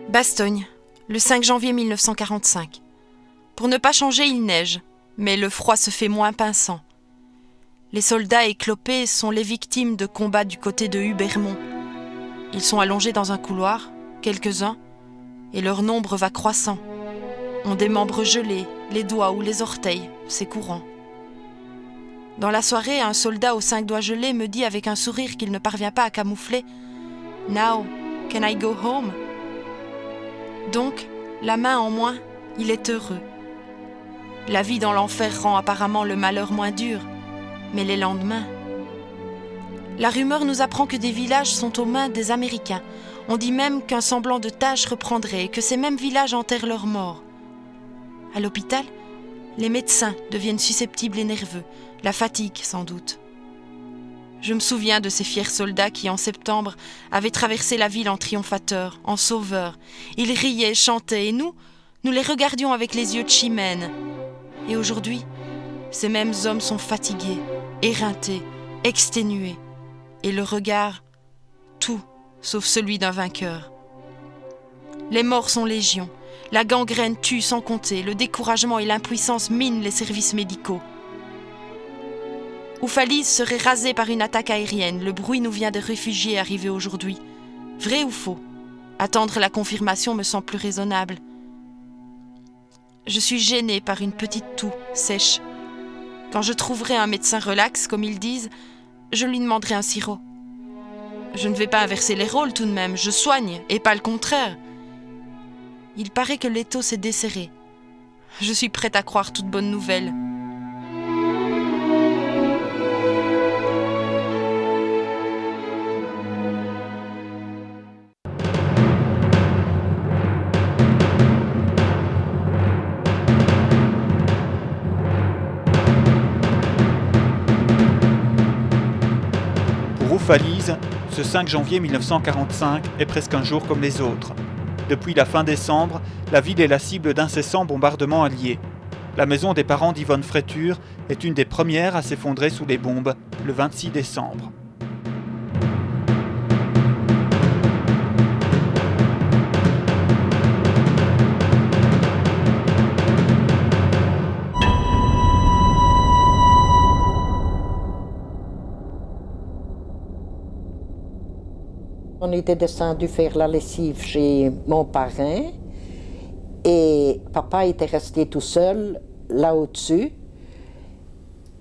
Bastogne, le 5 janvier 1945. Pour ne pas changer, il neige, mais le froid se fait moins pinçant. Les soldats éclopés sont les victimes de combats du côté de Hubermont. Ils sont allongés dans un couloir, quelques-uns, et leur nombre va croissant. Ont des membres gelés, les doigts ou les orteils, c'est courant. Dans la soirée, un soldat aux 5 doigts gelés me dit avec un sourire qu'il ne parvient pas à camoufler « Now, can I go home ?» Donc, la main en moins, il est heureux. La vie dans l'enfer rend apparemment le malheur moins dur, mais les lendemains... La rumeur nous apprend que des villages sont aux mains des Américains. On dit même qu'un semblant de tâche reprendrait et que ces mêmes villages enterrent leurs morts. À l'hôpital, les médecins deviennent susceptibles et nerveux, la fatigue sans doute. Je me souviens de ces fiers soldats qui, en septembre, avaient traversé la ville en triomphateurs, en sauveurs. Ils riaient, chantaient, et nous les regardions avec les yeux de chimène. Et aujourd'hui, ces mêmes hommes sont fatigués, éreintés, exténués. Et le regard, tout sauf celui d'un vainqueur. Les morts sont légion. La gangrène tue sans compter. Le découragement et l'impuissance minent les services médicaux. Oufalise serait rasé par une attaque aérienne. Le bruit nous vient des réfugiés arrivés aujourd'hui. Vrai ou faux? Attendre la confirmation me semble plus raisonnable. Je suis gênée par une petite toux sèche. Quand je trouverai un médecin relax, comme ils disent, je lui demanderai un sirop. Je ne vais pas inverser les rôles tout de même. Je soigne, et pas le contraire. Il paraît que l'étau s'est desserré. Je suis prête à croire toute bonne nouvelle. Pour Oufalise, ce 5 janvier 1945 est presque un jour comme les autres. Depuis la fin décembre, la ville est la cible d'incessants bombardements alliés. La maison des parents d'Yvonne Fréture est une des premières à s'effondrer sous les bombes, le 26 décembre. On était descendu faire la lessive chez mon parrain et papa était resté tout seul là au-dessus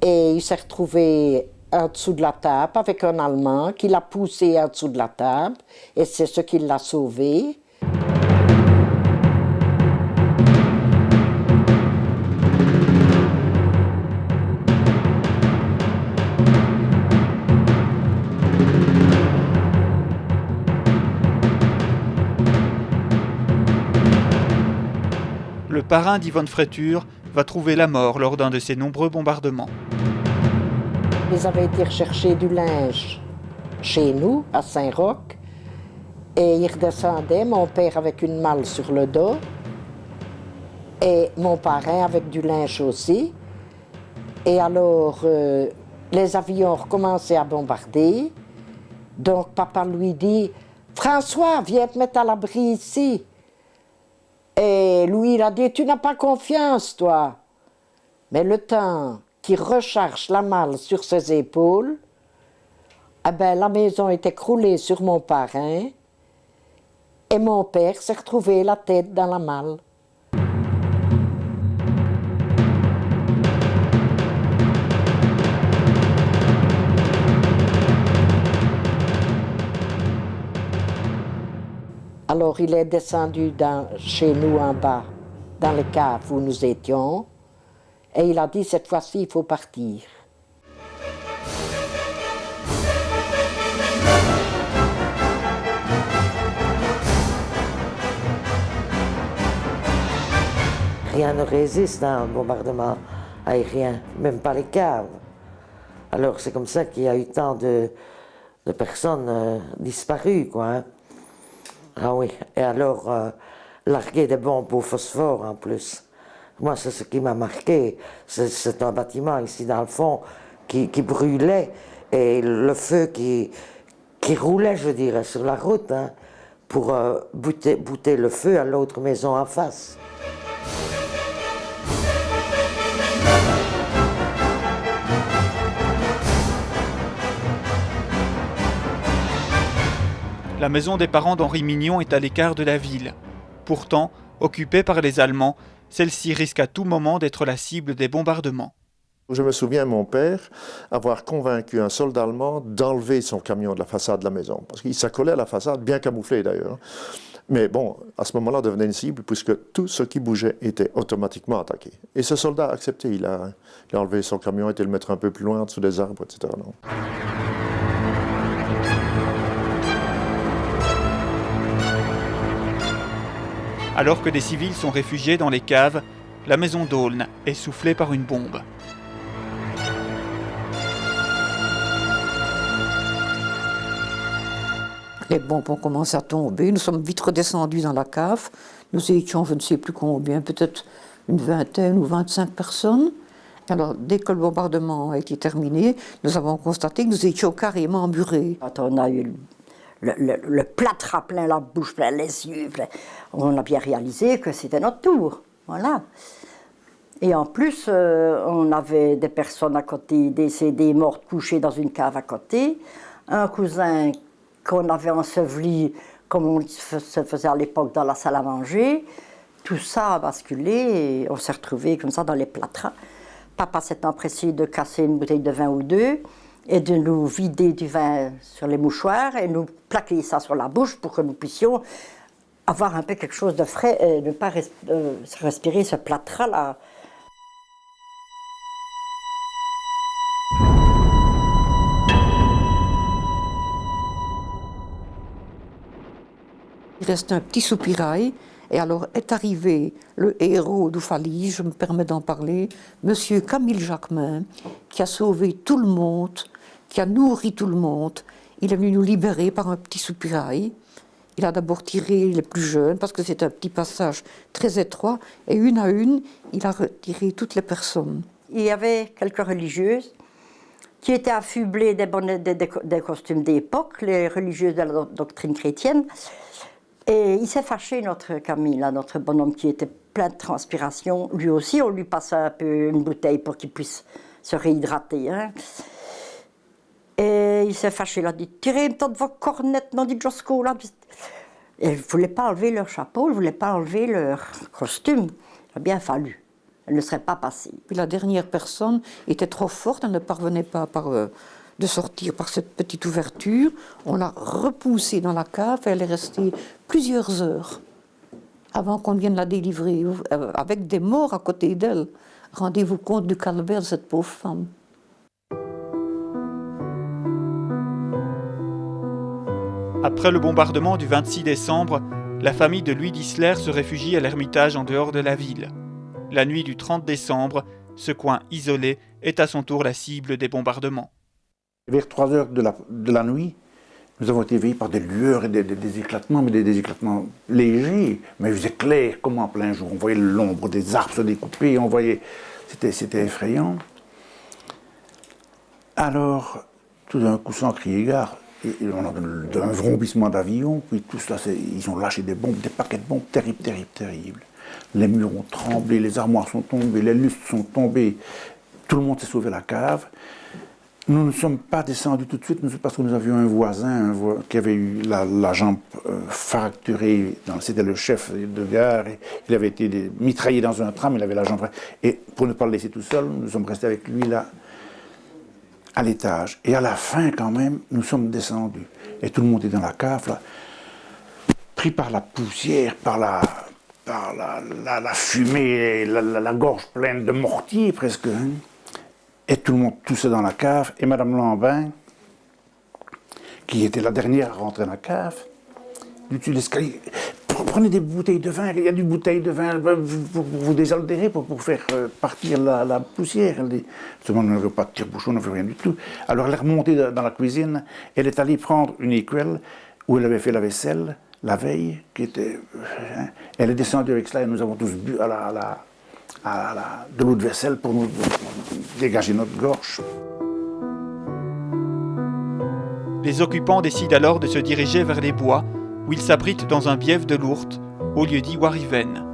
et il s'est retrouvé en dessous de la table avec un Allemand qui l'a poussé en dessous de la table et c'est ce qui l'a sauvé. Le parrain d'Yvonne Fréture va trouver la mort lors d'un de ces nombreux bombardements. Ils avaient été rechercher du linge chez nous, à Saint-Roch, et ils redescendaient, mon père avec une malle sur le dos, et mon parrain avec du linge aussi. Et alors, les avions recommençaient à bombarder, donc papa lui dit « François, viens te mettre à l'abri ici ». Et lui, il a dit, tu n'as pas confiance, toi. Mais le temps qu'il recharge la malle sur ses épaules, eh ben, la maison était croulée sur mon parrain et mon père s'est retrouvé la tête dans la malle. Alors il est descendu chez nous en bas, dans les caves où nous étions, et il a dit, cette fois-ci, il faut partir. Rien ne résiste à un bombardement aérien, même pas les caves. Alors c'est comme ça qu'il y a eu tant de personnes disparues, quoi. Hein. Ah oui, et alors, larguer des bombes au phosphore en plus. Moi, c'est ce qui m'a marqué. C'est un bâtiment ici dans le fond qui brûlait et le feu qui roulait, je dirais, sur la route. Hein. pour bouter le feu à l'autre maison en face. La maison des parents d'Henri Mignon est à l'écart de la ville. Pourtant, occupée par les Allemands, celle-ci risque à tout moment d'être la cible des bombardements. Je me souviens, mon père, avoir convaincu un soldat allemand d'enlever son camion de la façade de la maison. Parce qu'il s'accolait à la façade, bien camouflé d'ailleurs. Mais bon, à ce moment-là, devenait une cible puisque tout ce qui bougeait était automatiquement attaqué. Et ce soldat a accepté. Il a enlevé son camion, été le mettre un peu plus loin, dessous des arbres, etc. Non. Alors que des civils sont réfugiés dans les caves, la maison d'Aulne est soufflée par une bombe. Les bombes ont commencé à tomber, nous sommes vite redescendus dans la cave. Nous étions, je ne sais plus combien, peut-être une vingtaine ou 25 personnes. Alors, dès que le bombardement a été terminé, nous avons constaté que nous étions carrément emburés. Quand on a eu le plâtre à plein la bouche, plein les yeux, on a bien réalisé que c'était notre tour. Voilà. Et en plus, on avait des personnes à côté, décédées, mortes, couchées dans une cave à côté. Un cousin qu'on avait enseveli, comme on se faisait à l'époque dans la salle à manger. Tout ça a basculé et on s'est retrouvés comme ça dans les plâtres. Papa s'est empressé de casser une bouteille de vin ou deux et de nous vider du vin sur les mouchoirs et nous plaquer ça sur la bouche pour que nous puissions avoir un peu quelque chose de frais et ne pas respirer ce plâtras-là. Il reste un petit soupirail, et alors est arrivé le héros d'Oufalise, je me permets d'en parler, Monsieur Camille Jacquemin, qui a sauvé tout le monde, qui a nourri tout le monde. Il est venu nous libérer par un petit soupirail. Il a d'abord tiré les plus jeunes, parce que c'est un petit passage très étroit, et une à une, il a retiré toutes les personnes. Il y avait quelques religieuses qui étaient affublées des costumes d'époque, les religieuses de la doctrine chrétienne. Et il s'est fâché, notre Camille, là, notre bonhomme qui était plein de transpiration. Lui aussi, on lui passe un peu une bouteille pour qu'il puisse se réhydrater. Hein. Et il s'est fâché, il a dit « Tirez de vos cornettes, non dit Josco. » Et ils ne voulaient pas enlever leur chapeau, ils ne voulaient pas enlever leur costume. Il a bien fallu. Elle ne serait pas passée. Puis la dernière personne était trop forte, elle ne parvenait pas de sortir par cette petite ouverture. On l'a repoussée dans la cave et elle est restée plusieurs heures avant qu'on vienne la délivrer, avec des morts à côté d'elle. Rendez-vous compte du calvaire de cette pauvre femme. Après le bombardement du 26 décembre, la famille de Louis Dissler se réfugie à l'Ermitage en dehors de la ville. La nuit du 30 décembre, ce coin isolé est à son tour la cible des bombardements. Vers 3 heures de la nuit, nous avons été éveillés par des lueurs et des éclatements, mais des éclatements légers, mais ils faisaient clair comme en plein jour. On voyait l'ombre des arbres se découper, on voyait... C'était effrayant. Alors, tout d'un coup, sans crier gare, on a un vrombissement d'avions, puis tout cela, ils ont lâché des bombes, des paquets de bombes terribles, terribles, terribles. Les murs ont tremblé, les armoires sont tombées, les lustres sont tombés. Tout le monde s'est sauvé à la cave. Nous ne sommes pas descendus tout de suite, parce que nous avions un voisin qui avait eu la jambe fracturée. C'était le chef de gare. Et il avait été mitraillé dans un tram, il avait la jambe fracturée. Et pour ne pas le laisser tout seul, nous sommes restés avec lui là, à l'étage. Et à la fin, quand même, nous sommes descendus. Et tout le monde est dans la cave, là, pris par la poussière, par la fumée, la gorge pleine de mortier presque. Hein. Et tout le monde toussait dans la cave. Et Madame Lambin, qui était la dernière à rentrer dans la cave, dessus l'escalier, prenez des bouteilles de vin, il y a des bouteilles de vin pour vous désaltérer, pour faire partir la poussière. Elle dit, seulement on n'avait pas de tire-bouchon, on n'avait rien du tout. Alors elle est remontée dans la cuisine, elle est allée prendre une écuelle où elle avait fait la vaisselle la veille, qui était... Hein, elle est descendue avec cela et nous avons tous bu de l'eau de vaisselle pour nous dégager notre gorge. Les occupants décident alors de se diriger vers les bois, où il s'abrite dans un bief de Lourdes, au lieu-dit Wariven.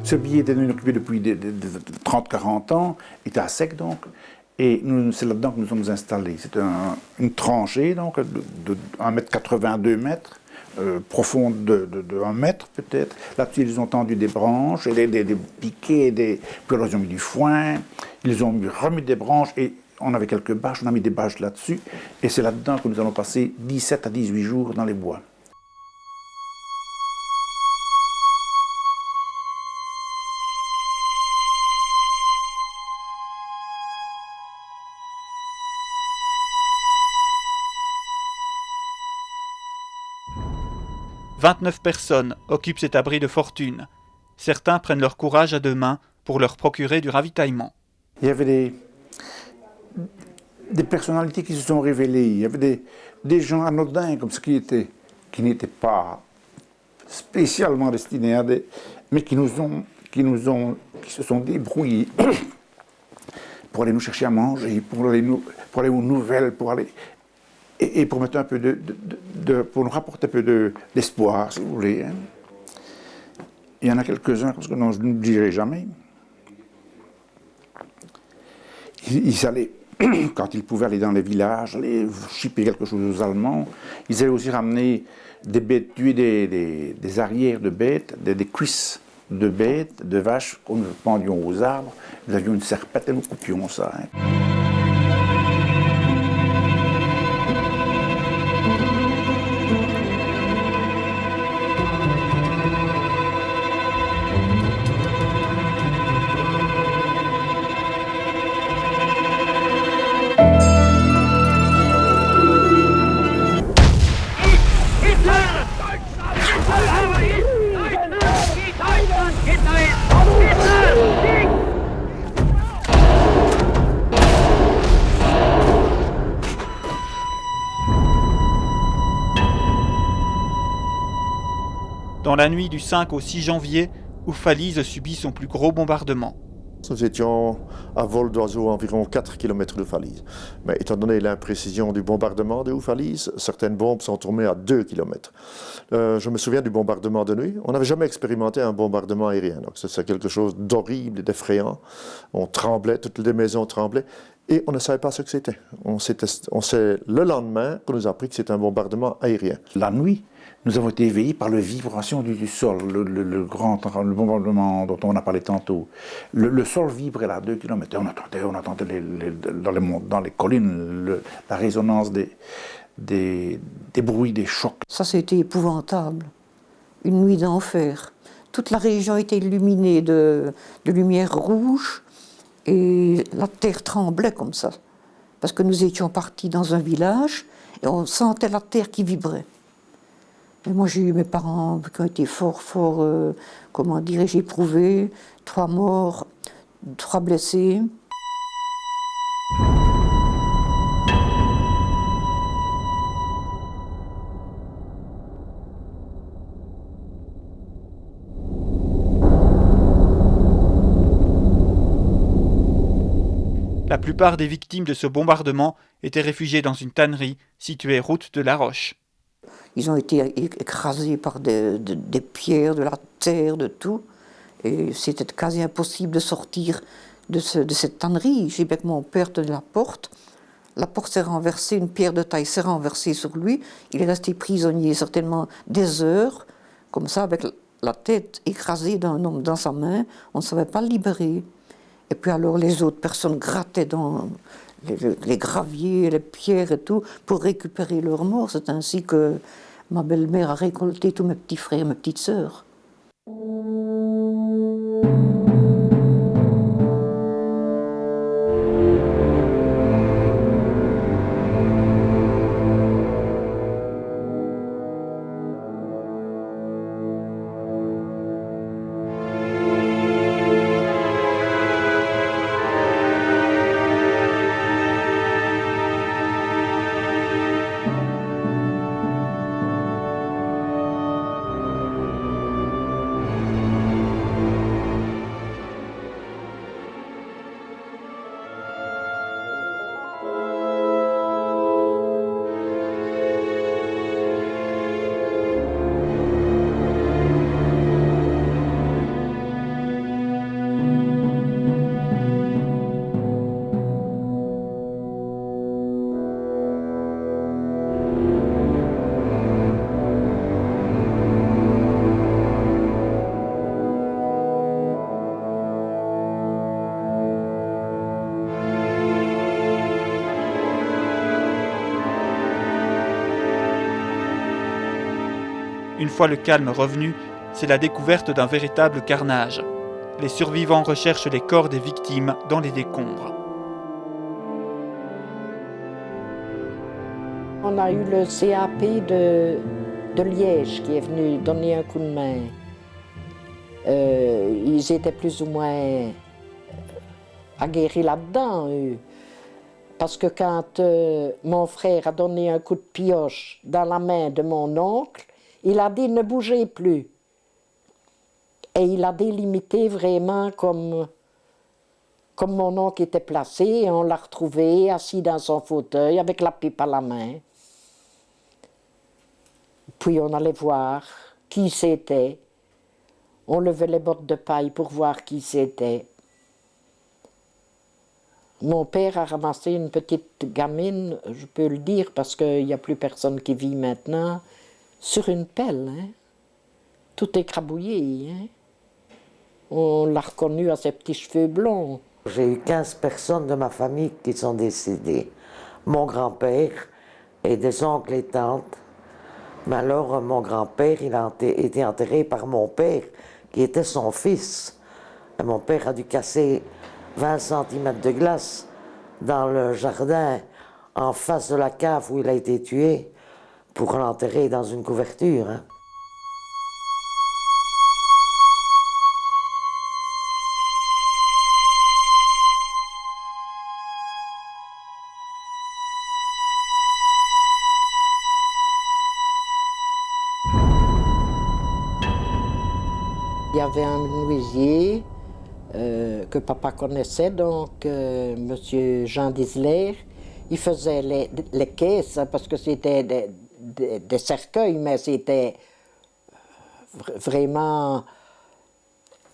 Ce billet était occupé depuis 30-40 ans, était à sec donc, et c'est là-dedans que nous sommes installés. C'est une tranchée donc, de 1,80 m, 2 mètres, profonde de 1 mètre peut-être. Là-dessus, ils ont tendu des branches, et des piquets, puis alors ils ont mis du foin, ils ont remis des branches, et on avait quelques bâches, on a mis des bâches là-dessus, et c'est là-dedans que nous allons passer 17 à 18 jours dans les bois. « 29 personnes occupent cet abri de fortune. Certains prennent leur courage à deux mains pour leur procurer du ravitaillement. » Il y avait des personnalités qui se sont révélées, il y avait des gens anodins comme ce qui n'étaient pas spécialement destinés à mais qui se sont débrouillés pour aller nous chercher à manger, pour aller aux nouvelles, et pour mettre un peu pour nous rapporter un peu d'espoir, si vous voulez. Hein. Il y en a quelques-uns, parce que non, je n'oublierai jamais. Ils allaient, quand ils pouvaient aller dans les villages, aller chipper quelque chose aux Allemands. Ils allaient aussi ramener des bêtes, tuer des arrières de bêtes, des cuisses de bêtes, de vaches, que nous pendions aux arbres. Nous avions une serpette et nous coupions ça. Hein. Dans la nuit du 5 au 6 janvier, Oufalise subit son plus gros bombardement. Nous étions à vol d'oiseau à environ 4 km d'Oufalise. Mais étant donné l'imprécision du bombardement de Oufalise, certaines bombes sont tombées à 2 km. Je me souviens du bombardement de nuit. On n'avait jamais expérimenté un bombardement aérien. Donc c'est quelque chose d'horrible et d'effrayant. On tremblait, toutes les maisons tremblaient. Et on ne savait pas ce que c'était. On sait le lendemain qu'on nous a appris que c'était un bombardement aérien. La nuit, nous avons été éveillés par la vibration du sol, le bombardement dont on a parlé tantôt. Le sol vibrait là, à 2 km. On entendait dans les collines la résonance des bruits, des chocs. Ça, c'était épouvantable. Une nuit d'enfer. Toute la région était illuminée de lumière rouge et la terre tremblait comme ça. Parce que nous étions partis dans un village et on sentait la terre qui vibrait. Et moi, j'ai eu mes parents qui ont été fort, comment dirais-je, éprouvés. 3 morts, 3 blessés. La plupart des victimes de ce bombardement étaient réfugiées dans une tannerie située route de La Roche. Ils ont été écrasés par des pierres, de la terre, de tout. Et c'était quasi impossible de sortir de cette tannerie. J'ai vu que mon père tenait la porte. La porte s'est renversée, une pierre de taille s'est renversée sur lui. Il est resté prisonnier certainement des heures, comme ça, avec la tête écrasée d'un homme dans sa main. On ne savait pas le libérer. Et puis alors les autres personnes grattaient dans les graviers, les pierres et tout, pour récupérer leurs morts. C'est ainsi que ma belle-mère a récolté tous mes petits frères et mes petites sœurs. Une fois le calme revenu, c'est la découverte d'un véritable carnage. Les survivants recherchent les corps des victimes dans les décombres. On a eu le CAP de Liège qui est venu donner un coup de main. Ils étaient plus ou moins aguerris là-dedans, eux. Parce que quand mon frère a donné un coup de pioche dans la main de mon oncle, il a dit « ne bougez plus ». Et il a délimité vraiment comme mon oncle était placé, et on l'a retrouvé assis dans son fauteuil avec la pipe à la main. Puis on allait voir qui c'était. On levait les bottes de paille pour voir qui c'était. Mon père a ramassé une petite gamine, je peux le dire parce qu'il n'y a plus personne qui vit maintenant, sur une pelle. Hein. Tout écrabouillé. Hein. On l'a reconnu à ses petits cheveux blonds. J'ai eu 15 personnes de ma famille qui sont décédées. Mon grand-père et des oncles et tantes. Mais alors, mon grand-père, il a été enterré par mon père, qui était son fils. Et mon père a dû casser 20 cm de glace dans le jardin, en face de la cave où il a été tué, pour l'enterrer dans une couverture. Hein. Il y avait un menuisier que papa connaissait, donc monsieur Jean Disler. Il faisait les caisses parce que c'était des cercueils, mais c'était vraiment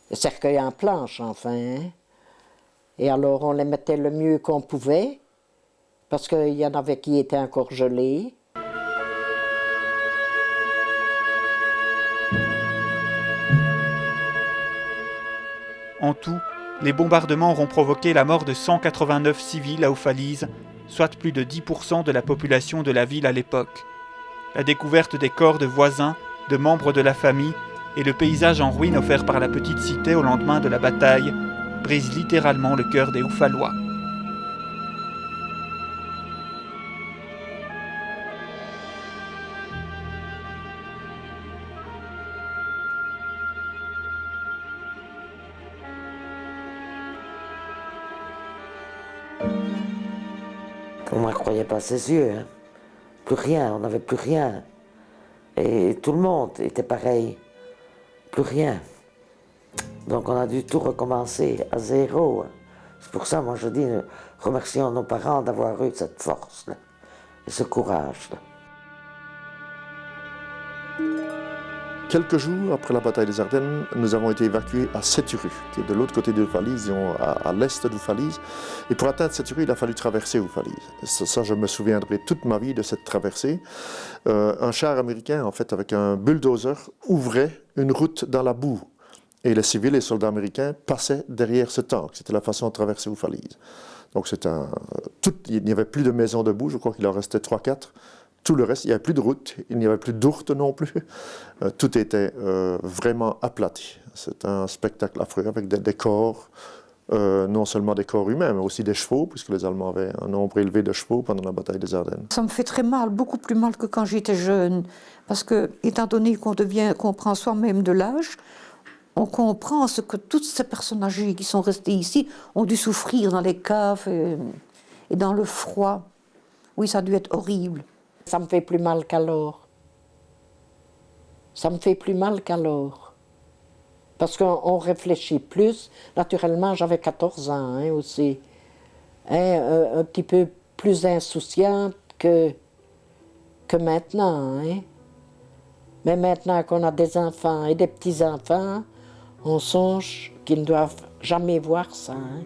des cercueils en planche, enfin. Hein. Et alors on les mettait le mieux qu'on pouvait, parce qu'il y en avait qui étaient encore gelés. En tout, les bombardements auront provoqué la mort de 189 civils à Oufalise, soit plus de 10% de la population de la ville à l'époque. La découverte des corps de voisins, de membres de la famille et le paysage en ruine offert par la petite cité au lendemain de la bataille brise littéralement le cœur des Oufalois. On ne croyait pas ses yeux. Hein. Plus rien, on n'avait plus rien. Et tout le monde était pareil. Plus rien. Donc on a dû tout recommencer à zéro. Hein. C'est pour ça, moi je dis, remercions nos parents d'avoir eu cette force-là et ce courage-là. Quelques jours après la bataille des Ardennes, nous avons été évacués à Séturu, qui est de l'autre côté d'Oufalise, disons à l'est d'Oufalise. Et pour atteindre Séturu, il a fallu traverser Oufalise. Ça, je me souviendrai toute ma vie de cette traversée. Un char américain, en fait, avec un bulldozer, ouvrait une route dans la boue. Et les civils et les soldats américains passaient derrière ce tank. C'était la façon de traverser Oufalise. Donc il n'y avait plus de maisons debout, je crois qu'il en restait 3-4. Tout le reste, il n'y avait plus de route, il n'y avait plus d'ourtes non plus. Tout était vraiment aplati. C'est un spectacle affreux avec des corps, non seulement des corps humains, mais aussi des chevaux, puisque les Allemands avaient un nombre élevé de chevaux pendant la bataille des Ardennes. Ça me fait très mal, beaucoup plus mal que quand j'étais jeune. Parce que, étant donné qu'on prend soi-même de l'âge, on comprend ce que tous ces personnes âgées qui sont restées ici ont dû souffrir dans les caves et dans le froid. Oui, ça a dû être horrible. Ça me fait plus mal qu'alors. Ça me fait plus mal qu'alors. Parce qu'on réfléchit plus. Naturellement, j'avais 14 ans hein, aussi. Hein, un petit peu plus insouciante que maintenant. Hein. Mais maintenant qu'on a des enfants et des petits-enfants, on songe qu'ils ne doivent jamais voir ça. Hein.